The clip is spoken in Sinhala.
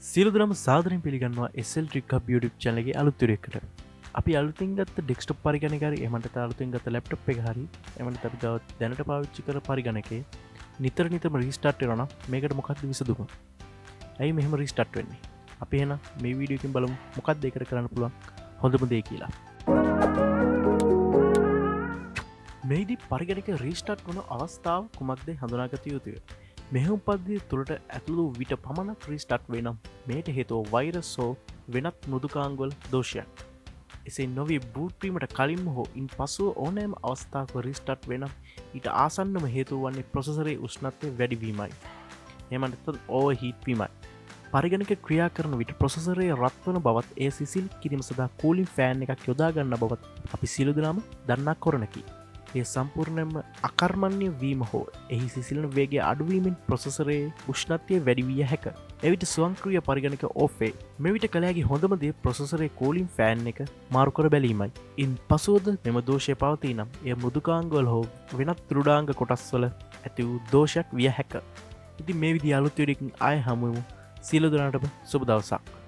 සියලුදෙනාම සාදරයෙන් පිළිගන්නවා SL Trick Hub YouTube channel එකේ අලුත් වීඩියෝ එකකට. අපි අලුතින් ගත්ත desktop පරිගණකය හරි එහෙම නැත්නම් අලුතින් ගත්ත laptop එක හරි එහෙම නැත්නම් අපි දැනට පාවිච්චි කරන පරිගණකේ නිතරම restart වෙනවා නම් මේකට මොකක්ද විසඳුම? ඇයි මෙහෙම restart වෙන්නේ? අපි එහෙනම් මේ වීඩියෝ එකෙන් බලමු මොකක්ද ඒකට කරන්න පුළුවන් හොඳම දේ කියලා. මේදී පරිගණක restart වන අවස්ථාව කුමක්ද හඳුනාගත යුතුය? මෙහම පද්ධතිය තුළට ඇතුළු විට පමණක් රීස්ටාර්ට් වේ නම් මේට හේතුව වෛරස් හෝ වෙනත් මෘදුකාංගවල දෝෂයක්. එසේ නොවී බූට් වීමට කලින්ම හෝ ඉන් පසුව ඕනෑම අවස්ථාවක රීස්ටාර්ට් වෙනම් ඊට ආසන්නම හේතුව වන්නේ ප්‍රොසෙසරේ උෂ්ණත්වය වැඩිවීමයි. එහෙම නැත්නම් ඕවර්හීට් වීමයි. පරිගණක ක්‍රියා කරන විට ප්‍රොසෙසරේ රත්වන බවත් එය සිසිල් කිරීම සඳහා කූලින් ෆෑන් එකක් යොදා ගන්න බවත් අපි සියලු දෙනාම දන්නා කොරණකි. ඒ සම්පූර්ණයෙන්ම අකර්මණ්‍ය වීම හෝ එහි සිසිලන වේගය අඩුවීමෙන් ප්‍රොසෙසරයේ උෂ්ණත්වය වැඩි විය හැක. එවිට ස්වයංක්‍රීය පරිගණක ඔෆ් වේ. මෙවිට කළ හැකි හොඳම දේ ප්‍රොසෙසරයේ කූලින් ෆෑන් එක මාරු කර බැලීමයි. ඉන් පසුවද මෙම දෝෂය පවතී නම් එය මෘදුකාංගවල හෝ වෙනත් දෘඩාංග කොටස්වල ඇති වූ දෝෂයක් විය හැක. ඉතින් මේ විදිහ අලුත් වීඩියෝකින් ආයෙ හමු වෙමු. සියලු දෙනාටම සුබ දවසක්.